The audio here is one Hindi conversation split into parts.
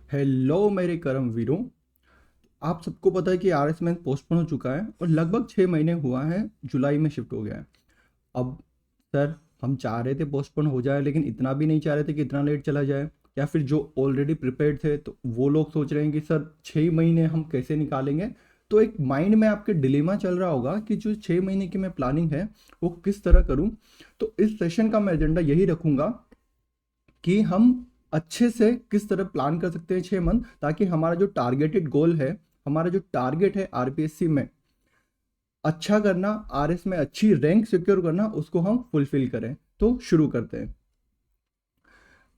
हेलो मेरे करम वीरों। आप सबको पता है कि आरएस में पोस्टपोन हो चुका है और लगभग 6 महीने हुआ है, जुलाई में शिफ्ट हो गया है। अब सर, हम चाह रहे थे पोस्टपोन हो जाए, लेकिन इतना भी नहीं चाह रहे थे कि इतना लेट चला जाए। या फिर जो ऑलरेडी प्रिपेयर्ड थे तो वो लोग सोच रहे हैं कि सर 6 महीने हम कैसे निकालेंगे। तो एक माइंड में आपके डिलेमा चल रहा होगा कि जो 6 महीने की मैं प्लानिंग है वो किस तरह करूं। तो इस सेशन का मैं एजेंडा यही रखूंगा कि हम अच्छे से किस तरह प्लान कर सकते हैं 6 मंथ, ताकि हमारा जो टारगेटेड गोल है, हमारा जो टारगेट है आरपीएससी में अच्छा करना, आरएस में अच्छी रैंक सिक्योर करना, उसको हम फुलफिल करें। तो शुरू करते हैं।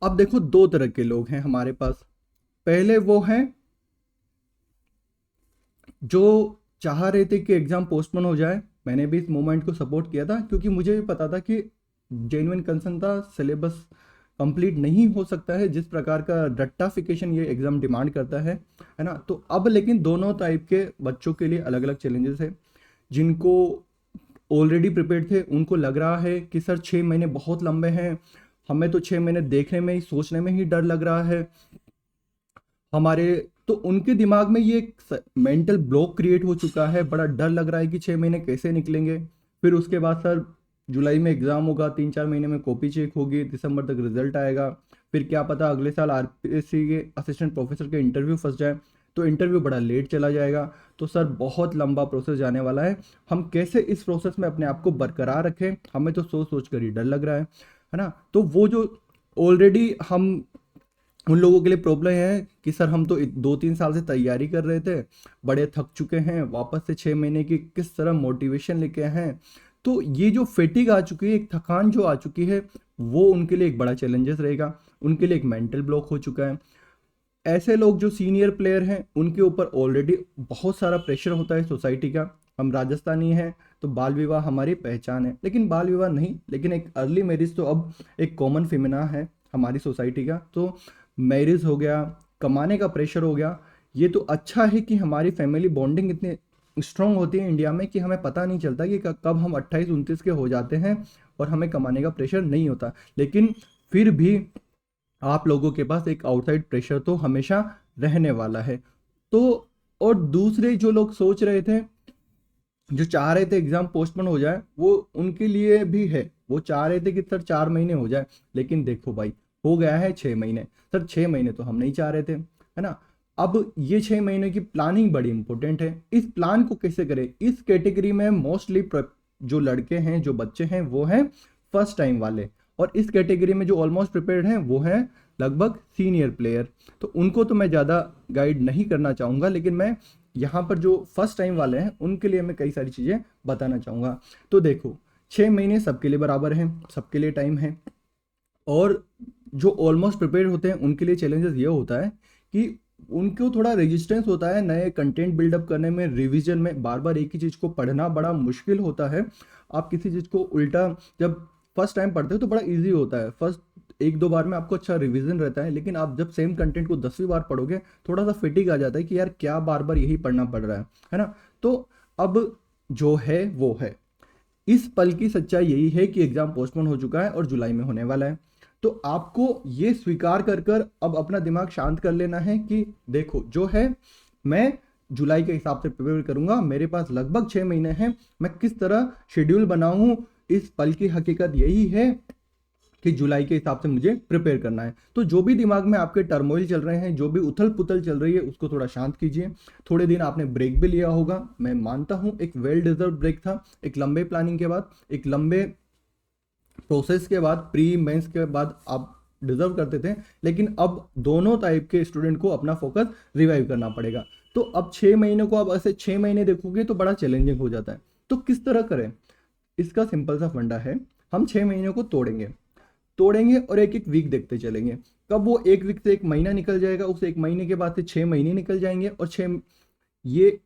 अब देखो, दो तरह के लोग हैं हमारे पास। पहले वो हैं जो चाह रहे थे कि एग्ज़ाम पोस्टपोन हो जाए। मैंने भी इस मोमेंट को सपोर्ट किया था, क्योंकि मुझे भी पता था कि जेन्युइन कंसर्न था, सिलेबस कंप्लीट नहीं हो सकता है जिस प्रकार का रट्टाफिकेशन ये एग्ज़ाम डिमांड करता है ना। तो अब लेकिन दोनों टाइप के बच्चों के लिए अलग अलग चैलेंजेस है। जिनको ऑलरेडी प्रिपेयर्ड थे उनको लग रहा है कि सर 6 महीने बहुत लंबे हैं, हमें तो 6 महीने देखने में ही, सोचने में ही डर लग रहा है हमारे। तो उनके दिमाग में ये मेंटल ब्लॉक क्रिएट हो चुका है, बड़ा डर लग रहा है कि 6 महीने कैसे निकलेंगे। फिर उसके बाद सर जुलाई में एग्ज़ाम होगा, 3-4 महीने में कॉपी चेक होगी, दिसंबर तक रिजल्ट आएगा। फिर क्या पता अगले साल आरपीएससी के असिस्टेंट प्रोफेसर के इंटरव्यू फंस जाए, तो इंटरव्यू बड़ा लेट चला जाएगा। तो सर बहुत लंबा प्रोसेस जाने वाला है। हम कैसे इस प्रोसेस में अपने आप को बरकरार रखें, हमें तो सोच सोच कर ही डर लग रहा है ना। तो वो जो ऑलरेडी हम, उन लोगों के लिए प्रॉब्लम है कि सर हम तो 2-3 साल से तैयारी कर रहे थे, बड़े थक चुके हैं, वापस से 6 महीने की किस तरह मोटिवेशन लेके आए हैं। तो ये जो फेटिग आ चुकी है, एक थकान जो आ चुकी है, वो उनके लिए एक बड़ा चैलेंजेस रहेगा। उनके लिए एक मेंटल ब्लॉक हो चुका है। ऐसे लोग जो सीनियर प्लेयर हैं उनके ऊपर ऑलरेडी बहुत सारा प्रेशर होता है सोसाइटी का। हम राजस्थानी हैं तो बाल विवाह हमारी पहचान है, लेकिन बाल विवाह नहीं, लेकिन एक अर्ली मैरिज तो अब एक कॉमन फिमिना है हमारी सोसाइटी का। तो मैरिज हो गया, कमाने का प्रेशर हो गया। ये तो अच्छा है कि हमारी फैमिली बॉन्डिंग इतनी स्ट्रांग होती है इंडिया में कि हमें पता नहीं चलता कि कब हम 28-29 के हो जाते हैं और हमें कमाने का प्रेशर नहीं होता। लेकिन फिर भी आप लोगों के पास एक आउटसाइड प्रेशर तो हमेशा रहने वाला है। तो और दूसरे जो लोग सोच रहे थे, जो चाह रहे थे एग्जाम पोस्टपोन हो जाए, वो उनके लिए भी है। वो चाह रहे थे कि सर 4 महीने हो जाए, लेकिन देखो भाई, हो गया है 6 महीने। सर 6 महीने तो हम नहीं चाह रहे थे, है ना। अब ये 6 महीने की प्लानिंग बड़ी इंपॉर्टेंट है। इस प्लान को कैसे करें, इस कैटेगरी में मोस्टली जो लड़के हैं, जो बच्चे हैं, वो हैं फर्स्ट टाइम वाले। और इस कैटेगरी में जो ऑलमोस्ट प्रिपेयर्ड हैं वो हैं लगभग सीनियर प्लेयर। तो उनको तो मैं ज़्यादा गाइड नहीं करना चाहूँगा, लेकिन मैं यहाँ पर जो फर्स्ट टाइम वाले हैं उनके लिए मैं कई सारी चीज़ें बताना चाहूँगा। तो देखो, 6 महीने सबके लिए बराबर हैं, सबके लिए टाइम है। और जो ऑलमोस्ट प्रिपेयर होते हैं उनके लिए चैलेंजेस ये होता है कि उनको थोड़ा रेजिस्टेंस होता है नए कंटेंट बिल्डअप करने में, रिवीजन में। बार बार एक ही चीज़ को पढ़ना बड़ा मुश्किल होता है। आप किसी चीज़ को उल्टा जब फर्स्ट टाइम पढ़ते हो तो बड़ा इजी होता है, फर्स्ट 1-2 बार में आपको अच्छा रिवीजन रहता है। लेकिन आप जब सेम कंटेंट को 10वीं बार पढ़ोगे, थोड़ा सा फिटिंग आ जाता है कि यार क्या बार बार यही पढ़ना पड़ रहा है ना। तो अब जो है वो है, इस पल की सच्चाई यही है कि एग्जाम पोस्टपोन हो चुका है और जुलाई में होने वाला है। तो आपको ये स्वीकार कर कर अब अपना दिमाग शांत कर लेना है कि देखो जो है, मैं जुलाई के हिसाब से प्रिपेयर करूंगा। मेरे पास लगभग 6 महीने हैं, मैं किस तरह शेड्यूल बनाऊं, इस पल की हकीकत यही है कि जुलाई के हिसाब से मुझे प्रिपेयर करना है। तो जो भी दिमाग में आपके टर्मोइल चल रहे हैं, जो भी उथल पुथल चल रही है, उसको थोड़ा शांत कीजिए। थोड़े दिन आपने ब्रेक भी लिया होगा, मैं मानता हूँ एक वेल डिजर्व ब्रेक था। एक लंबे प्लानिंग के बाद, एक लंबे प्रोसेस के बाद, प्री मेंस के बाद आप डिजर्व करते थे। लेकिन अब दोनों टाइप के स्टूडेंट को अपना फोकस रिवाइव करना पड़ेगा। तो अब 6 महीने को आप ऐसे 6 महीने देखोगे तो बड़ा चैलेंजिंग हो जाता है। तो किस तरह करें, इसका सिंपल सा फंडा है। हम 6 महीने को तोड़ेंगे, तोड़ेंगे और एक एक वीक देखते चलेंगे। कब वो एक वीक से एक महीना निकल जाएगा, उस एक महीने के बाद से 6 महीने निकल जाएंगे, और ये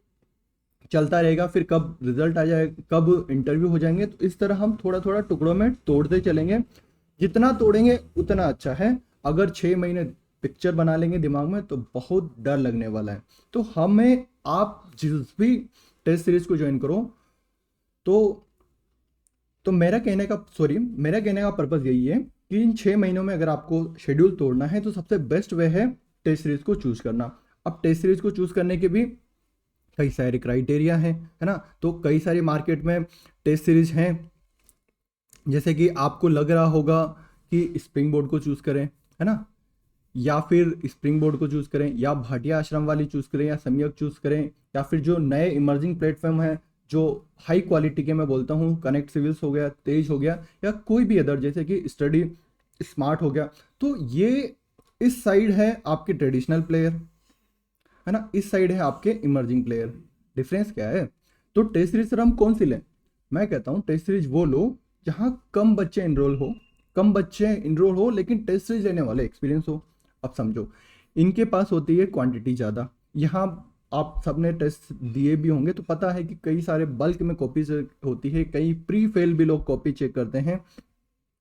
चलता रहेगा। फिर कब रिजल्ट आ जाए, कब इंटरव्यू हो जाएंगे। तो इस तरह हम थोड़ा थोड़ा टुकड़ों में तोड़ते चलेंगे। जितना तोड़ेंगे उतना अच्छा है। अगर 6 महीने पिक्चर बना लेंगे दिमाग में तो बहुत डर लगने वाला है। तो हमें, आप जिस भी टेस्ट सीरीज को ज्वाइन करो, तो मेरा कहने का पर्पज़ यही है कि इन 6 महीनों में अगर आपको शेड्यूल तोड़ना है तो सबसे बेस्ट वे है टेस्ट सीरीज को चूज करना। अब टेस्ट सीरीज को चूज करने के भी कई सारे क्राइटेरिया हैं, है ना। तो कई सारी मार्केट में टेस्ट सीरीज हैं, जैसे कि आपको लग रहा होगा कि स्प्रिंग बोर्ड को चूज करें, है ना, या फिर स्प्रिंग बोर्ड को चूज करें, या भाटिया आश्रम वाली चूज करें, या सम्यक चूज करें, या फिर जो नए इमर्जिंग प्लेटफॉर्म है जो हाई क्वालिटी के, मैं बोलता हूँ कनेक्ट सिविल्स हो गया, तेज हो गया, या कोई भी अदर जैसे कि स्टडी स्मार्ट हो गया। तो ये इस साइड है आपके ट्रेडिशनल प्लेयर, है ना, इस साइड है आपके इमर्जिंग प्लेयर। डिफरेंस क्या है? तो टेस्ट सीरीज सर हम कौन सी लें? मैं कहता हूँ टेस्ट सीरीज वो लो जहाँ कम बच्चे इनरोल हो लेकिन टेस्ट सीरीज लेने वाले एक्सपीरियंस हो। अब समझो, इनके पास होती है क्वांटिटी ज़्यादा। यहाँ आप सबने टेस्ट दिए भी होंगे तो पता है कि कई सारे बल्क में कॉपीज होती है, कई प्री फेल भी लोग कॉपी चेक करते हैं।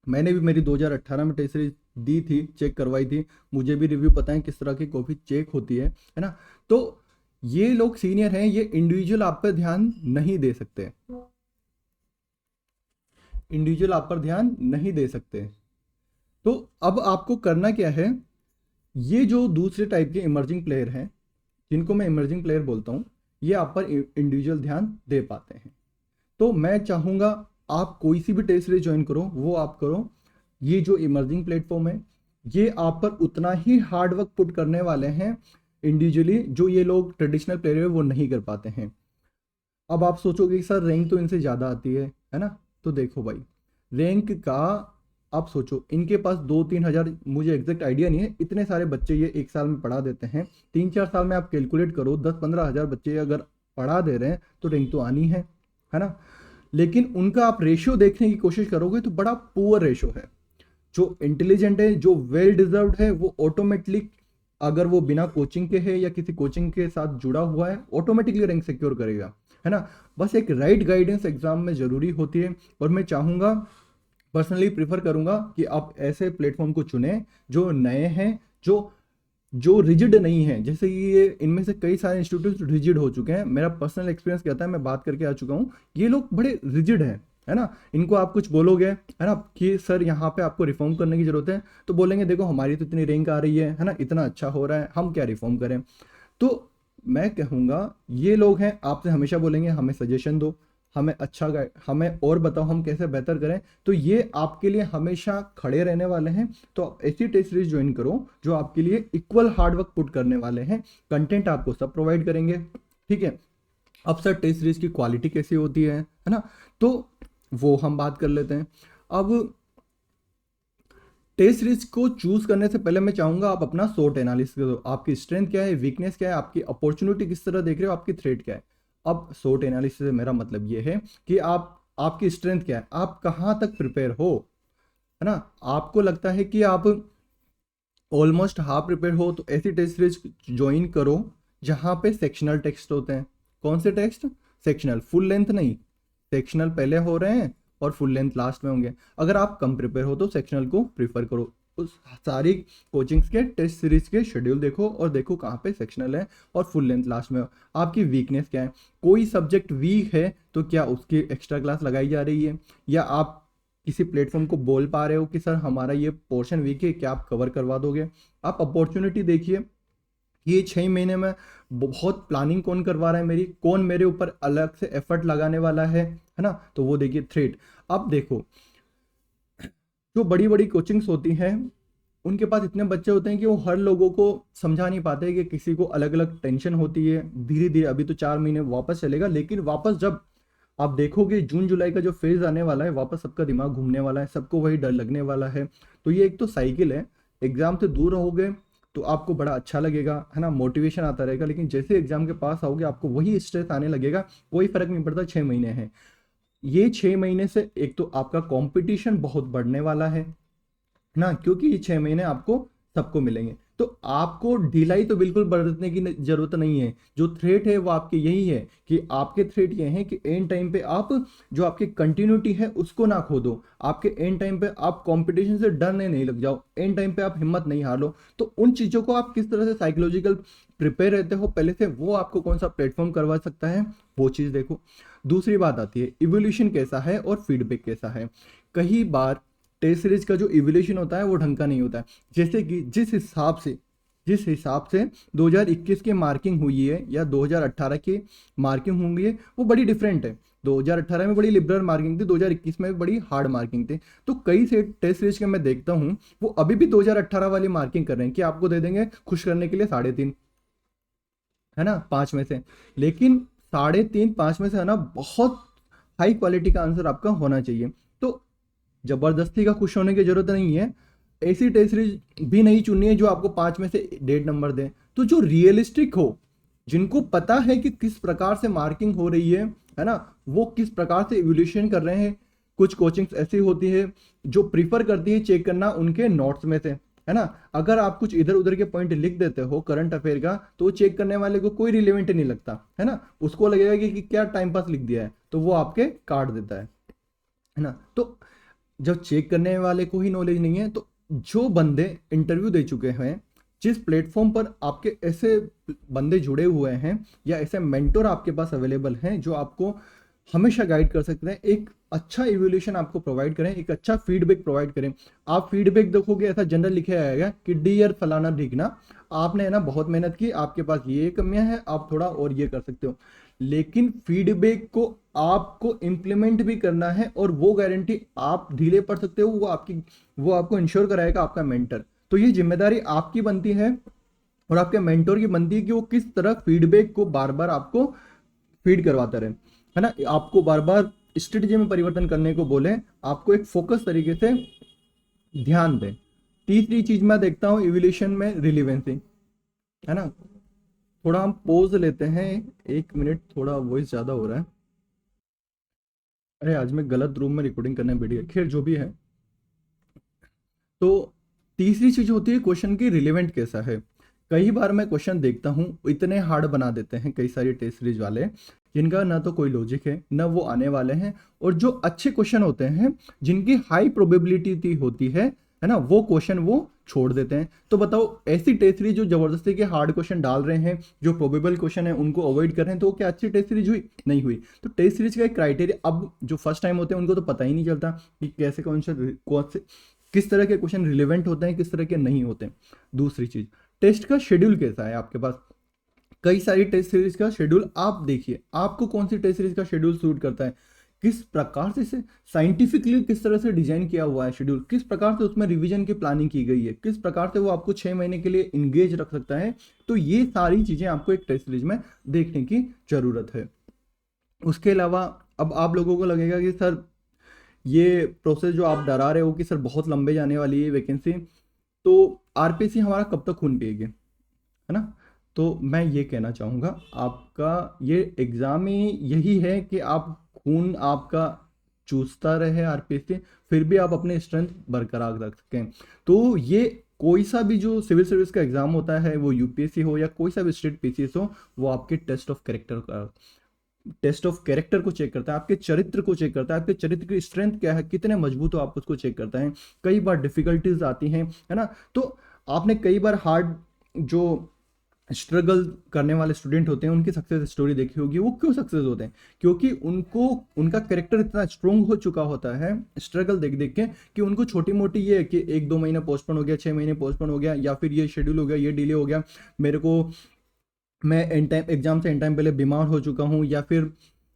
मैंने भी मेरी 2018 में टेस्ट सीरीज दी थी, चेक करवाई थी, मुझे भी रिव्यू पता है किस तरह की कॉपी चेक होती है ना। तो ये लोग सीनियर हैं, ये इंडिविजुअल आप पर ध्यान नहीं दे सकते, इंडिविजुअल आप पर ध्यान नहीं दे सकते। तो अब आपको करना क्या है, ये जो दूसरे टाइप के इमर्जिंग प्लेयर हैं जिनको मैं इमर्जिंग प्लेयर बोलता हूँ, ये आप पर इंडिविजुअल ध्यान दे पाते हैं। तो मैं चाहूँगा आप कोई सी भी टेस्ट सीरीज ज्वाइन करो, वो आप करो। ये जो इमर्जिंग प्लेटफॉर्म है ये आप पर उतना ही हार्ड वर्क पुट करने वाले हैं इंडिविजुअली, जो ये लोग ट्रेडिशनल प्लेयर है वो नहीं कर पाते हैं। अब आप सोचोगे कि सर रैंक तो इनसे ज़्यादा आती है ना। तो देखो भाई, रैंक का आप सोचो, इनके पास 2-3 हज़ार, मुझे एग्जैक्ट आइडिया नहीं है, इतने सारे बच्चे ये एक साल में पढ़ा देते हैं। 3-4 साल में आप कैलकुलेट करो, 10-15 हज़ार बच्चे अगर पढ़ा दे रहे हैं तो रैंक तो आनी है ना। लेकिन उनका आप रेशियो देखने की कोशिश करोगे तो बड़ा पुअर रेशियो है। जो इंटेलिजेंट है, जो वेल डिजर्व्ड है, वो ऑटोमेटिकली, अगर वो बिना कोचिंग के है या किसी कोचिंग के साथ जुड़ा हुआ है, ऑटोमेटिकली रैंक सिक्योर करेगा, है ना। बस एक राइट गाइडेंस एग्जाम में ज़रूरी होती है। और मैं चाहूँगा, पर्सनली प्रीफर करूँगा कि आप ऐसे प्लेटफॉर्म को चुनें जो नए हैं, जो रिजिड नहीं है। जैसे ये इनमें से कई सारे इंस्टीट्यूट रिजिड हो चुके हैं, मेरा पर्सनल एक्सपीरियंस कहता है, मैं बात करके आ चुका हूँ, ये लोग बड़े रिजिड हैं, है ना। इनको आप कुछ बोलोगे, है ना, कि सर यहाँ पे आपको रिफॉर्म करने की जरूरत है, तो बोलेंगे देखो हमारी तो इतनी रैंक आ रही है ना, इतना अच्छा हो रहा है, हम क्या रिफॉर्म करें। तो मैं कहूँगा ये लोग हैं, आपसे हमेशा बोलेंगे हमें सजेशन दो, हमें अच्छा गाइड, हमें और बताओ हम कैसे बेहतर करें। तो ये आपके लिए हमेशा खड़े रहने वाले हैं। तो आप ऐसी टेस्ट सीरीज ज्वाइन करो जो आपके लिए इक्वल हार्ड वर्क पुट करने वाले हैं। कंटेंट आपको सब प्रोवाइड करेंगे, ठीक है। अब सर टेस्ट सीरीज की क्वालिटी कैसी होती है ना, तो वो हम बात कर लेते हैं। अब टेस्ट सीरीज को चूज करने से पहले मैं चाहूंगा आप अपना शॉर्ट एनालिसिस करो, आपकी स्ट्रेंथ क्या है, वीकनेस क्या है, आपकी अपॉर्चुनिटी किस तरह देख रहे हो, आपकी थ्रेट क्या है। अब शॉर्ट एनालिसिस से मेरा मतलब ये है कि आपकी स्ट्रेंथ क्या है, आप कहाँ तक प्रिपेयर हो, है ना। आपको लगता है कि आप ऑलमोस्ट हाफ प्रिपेयर हो, तो ऐसी टेस्ट सीरीज ज्वाइन करो जहाँ पे सेक्शनल टेक्स्ट होते हैं। कौन से टेक्स्ट? सेक्शनल, फुल लेंथ नहीं, सेक्शनल पहले हो रहे हैं और फुल लेंथ लास्ट में होंगे। अगर आप कम प्रिपेयर हो तो सेक्शनल को प्रीफर करो। उस सारी कोचिंग्स के टेस्ट सीरीज के शेड्यूल देखो और देखो कहाँ पे सेक्शनल है और फुल लेंथ लास्ट में हो। आपकी वीकनेस क्या है, कोई सब्जेक्ट वीक है तो क्या उसकी एक्स्ट्रा क्लास लगाई जा रही है, या आप किसी प्लेटफॉर्म को बोल पा रहे हो कि सर हमारा ये पोर्शन वीक है, क्या आप कवर करवा दोगे। आप अपॉर्चुनिटी देखिए, ये 6 महीने में बहुत प्लानिंग कौन करवा रहा है मेरी, कौन मेरे ऊपर अलग से एफर्ट लगाने वाला है ना। तो वो देखिए थ्रेट। अब देखो, जो बड़ी बड़ी कोचिंग्स होती हैं उनके पास इतने बच्चे होते हैं कि वो हर लोगों को समझा नहीं पाते, कि किसी को अलग अलग टेंशन होती है। धीरे धीरे अभी तो 4 महीने वापस चलेगा, लेकिन वापस जब आप देखोगे जून जुलाई का जो फेज आने वाला है, वापस सबका दिमाग घूमने वाला है, सबको वही डर लगने वाला है। तो ये एक तो साइकिल है। एग्जाम से दूर रहोगे तो आपको बड़ा अच्छा लगेगा, है ना, मोटिवेशन आता रहेगा, लेकिन जैसे एग्जाम के पास आओगे आपको वही स्ट्रेस आने लगेगा। कोई फर्क नहीं पड़ता 6 महीने हैं, ये 6 महीने से एक तो आपका कंपटीशन बहुत बढ़ने वाला है ना, क्योंकि ये 6 महीने आपको सबको मिलेंगे। तो आपको ढिलाई तो बिल्कुल बरतने की जरूरत नहीं है। जो थ्रेट है वो आपके यही है कि आपके थ्रेट ये हैं कि एंड टाइम पे आप जो आपकी कंटिन्यूटी है उसको ना खो दो। आपके एंड टाइम पे आप कंपटीशन से डरने नहीं लग जाओ, एंड टाइम पे आप हिम्मत नहीं हार लो। तो उन चीज़ों को आप किस तरह से साइकोलॉजिकल प्रिपेयर रहते हो पहले से, वो आपको कौन सा प्लेटफॉर्म करवा सकता है, वो चीज़ देखो। दूसरी बात आती है इवोल्यूशन कैसा है और फीडबैक कैसा है। कई बार टेस्ट सीरीज का जो इवोल्यूशन होता है वो ढंग का नहीं होता है। जैसे कि जिस हिसाब से जिस हिसाब से 2021 की मार्किंग हुई है या 2018 की मार्किंग हुई है वो बड़ी डिफरेंट है। 2018 में बड़ी लिबरल मार्किंग थी, 2021 में बड़ी हार्ड मार्किंग थी। तो कई से टेस्ट सीरीज के मैं देखता हूँ वो अभी भी 2018 वाली मार्किंग कर रहे हैं कि आपको दे देंगे खुश करने के लिए 3.5, है ना, 5 में से। लेकिन 3.5 5 में से है ना बहुत हाई क्वालिटी का आंसर आपका होना चाहिए। तो जबरदस्ती का खुश होने की जरूरत नहीं है। ऐसी टेस्ट सीरीज भी नहीं चुननी है जो आपको 5 में से 1.5 नंबर दे। तो जो रियलिस्टिक हो, जिनको पता है कि किस प्रकार से मार्किंग हो रही है ना, वो किस प्रकार से इवोल्यूशन कर रहे हैं। कुछ कोचिंग्स ऐसी होती है जो प्रीफर करती है चेक करना उनके नोट्स में से, है ना। अगर आप कुछ इधर उधर के पॉइंट लिख देते हो करंट अफेयर का तो चेक करने वाले को कोई रिलेवेंट नहीं लगता, है ना। उसको लगेगा कि क्या टाइम पास लिख दिया है, तो वो आपके काट देता है ना। तो जब चेक करने वाले को ही नॉलेज नहीं है, तो जो बंदे इंटरव्यू दे चुके हैं, जिस प्लेटफॉर्म पर आपके ऐसे बंदे जुड़े हुए हैं या ऐसे मेंटोर आपके पास अवेलेबल हैं जो आपको हमेशा गाइड कर सकते हैं, एक अच्छा इवोल्यूशन आपको प्रोवाइड करें, एक अच्छा फीडबैक प्रोवाइड करें। आप फीडबैक देखोगे ऐसा जनरल लिखे आएगा कि डियर फलाना ढिकना, आपने है ना बहुत मेहनत की, आपके पास ये कमियां हैं, आप थोड़ा और ये कर सकते हो। लेकिन फीडबैक को आपको इम्प्लीमेंट भी करना है और वो गारंटी आप ढीले पड़ सकते हो वो आपको इंश्योर कराएगा आपका मेंटर। तो ये जिम्मेदारी आपकी बनती है और आपके मेंटोर की बनती है कि वो किस तरह फीडबैक को बार बार आपको फीड करवाता रहे, है ना। आपको बार बार स्ट्रेटजी में परिवर्तन करने को बोले, आपको एक फोकस तरीके से ध्यान दें। तीसरी चीज मैं देखता हूँ इवोल्यूशन में रिलीवेंसी, है ना। थोड़ा हम पोज लेते हैं, 1 मिनट, थोड़ा वॉइस ज्यादा हो रहा है। अरे आज मैं गलत रूम में रिकॉर्डिंग करने बैठी है, खैर जो भी है। तो तीसरी चीज होती है क्वेश्चन की रिलेवेंट कैसा है। कई बार मैं क्वेश्चन देखता हूँ इतने हार्ड बना देते हैं कई सारी टेस्ट सीरीज वाले, जिनका ना तो कोई लॉजिक है ना वो आने वाले हैं। और जो अच्छे क्वेश्चन होते हैं जिनकी हाई प्रोबेबिलिटी होती है ना, वो क्वेश्चन वो छोड़ देते हैं। तो बताओ ऐसी टेस्ट सीरीज जो जबरदस्ती के हार्ड क्वेश्चन डाल रहे हैं, जो प्रोबेबल क्वेश्चन है उनको अवॉइड कर रहे हैं, तो वो क्या अच्छी टेस्ट सीरीज हुई? नहीं हुई। तो टेस्ट सीरीज का एक क्राइटेरिया, अब जो फर्स्ट टाइम होते हैं उनको तो पता ही नहीं चलता कि कैसे कौन से किस तरह के क्वेश्चन रिलेवेंट होते हैं, किस तरह के नहीं होते। दूसरी चीज, टेस्ट का शेड्यूल कैसा है आपके पास। कई सारी टेस्ट सीरीज का शेड्यूल आप देखिए, आपको कौन सी टेस्ट सीरीज का शेड्यूल सूट करता है, किस प्रकार से इसे साइंटिफिकली किस तरह से डिजाइन किया हुआ है शेड्यूल, किस प्रकार से उसमें रिवीजन की प्लानिंग की गई है, किस प्रकार से वो आपको 6 महीने के लिए इंगेज रख सकता है। तो ये सारी चीजें आपको एक टेस्ट सीरीज में देखने की जरूरत है। उसके अलावा अब आप लोगों को लगेगा कि सर ये प्रोसेस जो आप डरा रहे हो कि सर बहुत लंबे जाने वाली है वैकेंसी, तो आरपीसी हमारा कब तक खून पिएगी, है ना। तो मैं ये कहना चाहूँगा, आपका ये एग्ज़ाम ही यही है कि आप खून आपका चूसता रहे आरपीसी, फिर भी आप अपने स्ट्रेंथ बरकरार रख सकें। तो ये कोई सा भी जो सिविल सर्विस का एग्ज़ाम होता है, वो यूपीएससी हो या कोई सा भी स्टेट पीसीएस हो, वो आपके टेस्ट ऑफ कैरेक्टर को चेक करता है, आपके चरित्र को चेक करता है, आपके चरित्र की स्ट्रेंथ क्या है, कितने मजबूत हो आप, उसको चेक करता है। कई बार डिफिकल्टीज आती हैं, है ना। तो आपने कई बार हार्ड जो स्ट्रगल करने वाले स्टूडेंट होते हैं उनकी सक्सेस स्टोरी देखी होगी। वो क्यों सक्सेस होते हैं? क्योंकि उनको उनका कैरेक्टर इतना स्ट्रोंग हो चुका होता है स्ट्रगल देख देख के, कि उनको छोटी मोटी ये है कि 1-2 महीने पोस्टपोन हो गया, 6 महीने पोस्टपोन हो गया, या फिर ये शेड्यूल हो गया, ये डिले हो गया, मेरे को मैं एन टाइम एग्जाम से एन टाइम पहले बीमार हो चुका हूँ, या फिर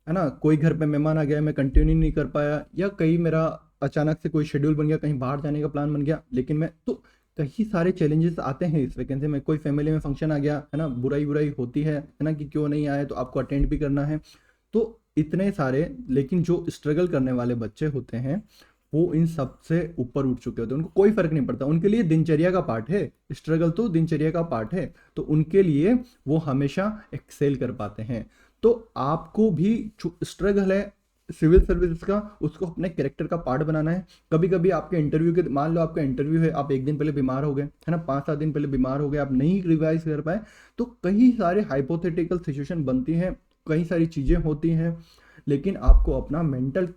है ना कोई घर पे मेहमान आ गया, मैं कंटिन्यू नहीं कर पाया, या कहीं मेरा अचानक से कोई शेड्यूल बन गया, कहीं बाहर जाने का प्लान बन गया, लेकिन मैं तो कई सारे चैलेंजेस आते हैं इस वैकेंसी में। कोई फैमिली में फंक्शन आ गया, है ना, बुराई बुराई होती है ना, कि क्यों नहीं आए, तो आपको अटेंड भी करना है। तो इतने सारे, लेकिन जो स्ट्रगल करने वाले बच्चे होते हैं वो इन सब से ऊपर उठ चुके होते हैं, उनको कोई फर्क नहीं पड़ता, उनके लिए दिनचर्या का पार्ट है, स्ट्रगल तो दिनचर्या का पार्ट है। तो उनके लिए वो हमेशा एक्सेल कर पाते हैं। तो आपको भी स्ट्रगल है सिविल सर्विस का, उसको अपने कैरेक्टर का पार्ट बनाना है। कभी कभी आपके इंटरव्यू के, मान लो आपका इंटरव्यू है, आप 1 दिन पहले बीमार हो गए, है ना, 5-7 दिन पहले बीमार हो गए, आप नहीं रिवाइज कर पाए, तो कई सारे हाइपोथेटिकल सिचुएशन बनती हैं, कई सारी चीज़ें होती हैं, लेकिन आपको अपना मेंटल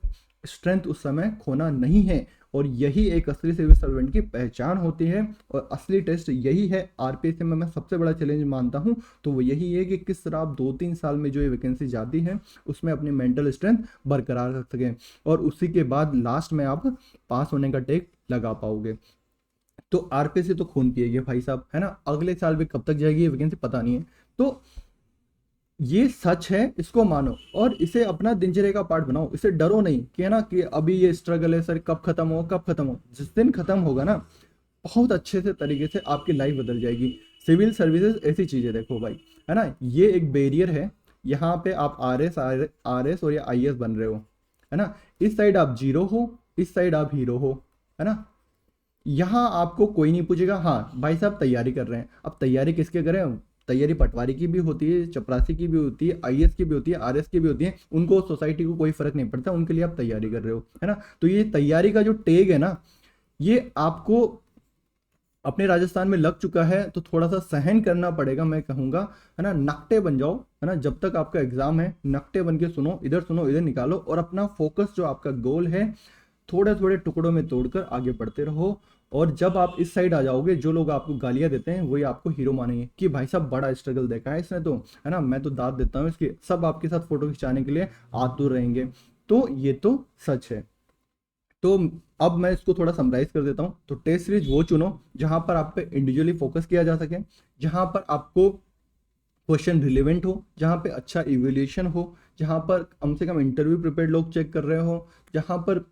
स्ट्रेंथ उस समय खोना नहीं है। और यही एक असली सिविल सर्वेंट की पहचान होती है, और असली टेस्ट यही है आरपीएससी में। मैं सबसे बड़ा चैलेंज मानता हूं तो वो यही है कि किस तरह आप 2-3 साल में जो ये वैकेंसी जाती है उसमें अपनी मेंटल स्ट्रेंथ बरकरार रख सकें, और उसी के बाद लास्ट में आप पास होने का टेक लगा पाओगे। तो आरपी से तो खून पिएगी भाई साहब, है ना। अगले साल भी कब तक जाएगी ये वैकेंसी पता नहीं है। तो ये सच है, इसको मानो और इसे अपना दिनचर्या का पार्ट बनाओ। इसे डरो नहीं कि है ना कि अभी ये स्ट्रगल है सर, कब खत्म हो कब खत्म हो। जिस दिन खत्म होगा ना, बहुत अच्छे से तरीके से आपकी लाइफ बदल जाएगी। सिविल सर्विसेज ऐसी चीज़ है, देखो भाई, है ना, ये एक बैरियर है। यहाँ पे आप आर एस और या आई बन रहे हो, है ना। इस साइड आप जीरो हो, इस साइड आप हीरो हो, है ना। यहाँ आपको कोई नहीं पूछेगा हाँ भाई साहब तैयारी कर रहे हैं। अब तैयारी किसके करें? तैयारी पटवारी की भी होती है, चपरासी की भी होती है, आईएएस की भी होती है, आरएस की भी होती है। उनको सोसाइटी को कोई फर्क नहीं पड़ता, उनके लिए आप तैयारी कर रहे हो, है ना। तो ये तैयारी का जो टेग है ना, ये आपको अपने राजस्थान में लग चुका है, तो थोड़ा सा सहन करना पड़ेगा मैं कहूँगा, है ना। नकटे बन जाओ, है ना, जब तक आपका एग्जाम है नकटे बन के सुनो इधर निकालो, और अपना फोकस जो आपका गोल है थोड़े थोड़े टुकड़ों में तोड़कर आगे बढ़ते रहो। और जब आप इस साइड आ जाओगे, जो लोग आपको गालियां देते हैं वही आपको हीरो मानेंगे कि भाई साहब बड़ा स्ट्रगल देखा है इसने तो, है ना, मैं तो दाद देता हूँ इसकी। सब आपके साथ फोटो खिंचाने के लिए आतुर रहेंगे। तो ये तो सच है। तो अब मैं इसको थोड़ा समराइज कर देता हूँ। तो टेस्ट सीरीज वो चुनो जहां पर आप पे इंडिविजुअली फोकस किया जा सके, जहां पर आपको क्वेश्चन रिलेवेंट हो, जहां पे अच्छा इवेल्यूएशन हो, जहां पर कम से कम इंटरव्यू प्रिपेयर्ड लोग चेक कर रहे हो, जहां पर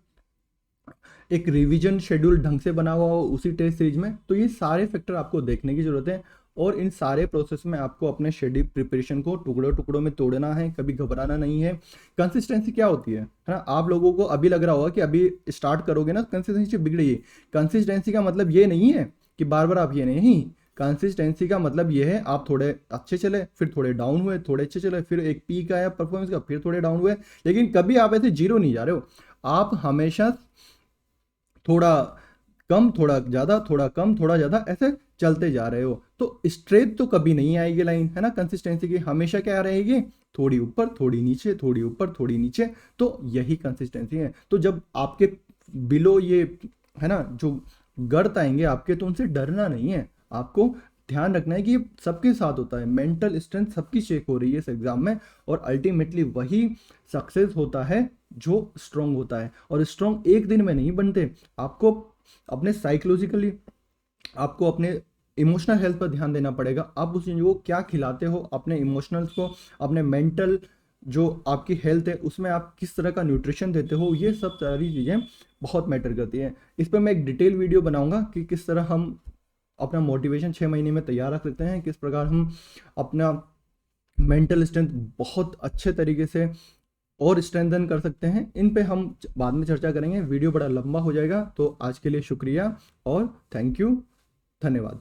एक रिवीजन शेड्यूल ढंग से बना हुआ हो उसी टेस्ट सीरीज में। तो ये सारे फैक्टर आपको देखने की जरूरत है, और इन सारे प्रोसेस में आपको अपने शेड्यूल प्रिपरेशन को टुकड़ों टुकड़ों में तोड़ना है, कभी घबराना नहीं है। कंसिस्टेंसी क्या होती है ना, आप लोगों को अभी लग रहा होगा कि अभी स्टार्ट करोगे ना कंसिस्टेंसी बिगड़ेगी। कंसिस्टेंसी का मतलब ये नहीं है कि बार बार आप ये नहीं, कंसिस्टेंसी का मतलब ये है आप थोड़े अच्छे चले, फिर थोड़े डाउन हुए, थोड़े अच्छे चले, फिर एक पीक आया परफॉर्मेंस का, फिर थोड़े डाउन हुए। लेकिन कभी आप ऐसे जीरो नहीं जा रहे हो, आप हमेशा थोड़ा कम थोड़ा ज़्यादा, थोड़ा कम थोड़ा ज़्यादा, ऐसे चलते जा रहे हो। तो स्ट्रेट तो कभी नहीं आएगी लाइन, है ना। कंसिस्टेंसी की हमेशा क्या रहेगी, थोड़ी ऊपर थोड़ी नीचे, थोड़ी ऊपर थोड़ी नीचे। तो यही कंसिस्टेंसी है। तो जब आपके बिलो ये, है ना, जो गर्त आएंगे आपके, तो उनसे डरना नहीं है। आपको ध्यान रखना है कि ये सबके साथ होता है, मेंटल स्ट्रेंथ सबकी चेक हो रही है इस एग्जाम में। और अल्टीमेटली वही सक्सेस होता है जो स्ट्रांग होता है। और स्ट्रांग एक दिन में नहीं बनते, आपको अपने साइकोलॉजिकली, आपको अपने इमोशनल हेल्थ पर ध्यान देना पड़ेगा। आप उस चीज़ को क्या खिलाते हो अपने इमोशनल्स को, अपने मेंटल जो आपकी हेल्थ है उसमें आप किस तरह का न्यूट्रिशन देते हो, ये सब सारी चीज़ें बहुत मैटर करती हैं। इस पर मैं एक डिटेल वीडियो बनाऊंगा कि किस तरह हम अपना मोटिवेशन 6 महीने में तैयार रख सकते हैं, किस प्रकार हम अपना मेंटल स्ट्रेंथ बहुत अच्छे तरीके से और स्ट्रेंथन कर सकते हैं। इन पे हम बाद में चर्चा करेंगे, वीडियो बड़ा लंबा हो जाएगा। तो आज के लिए शुक्रिया और थैंक यू, धन्यवाद।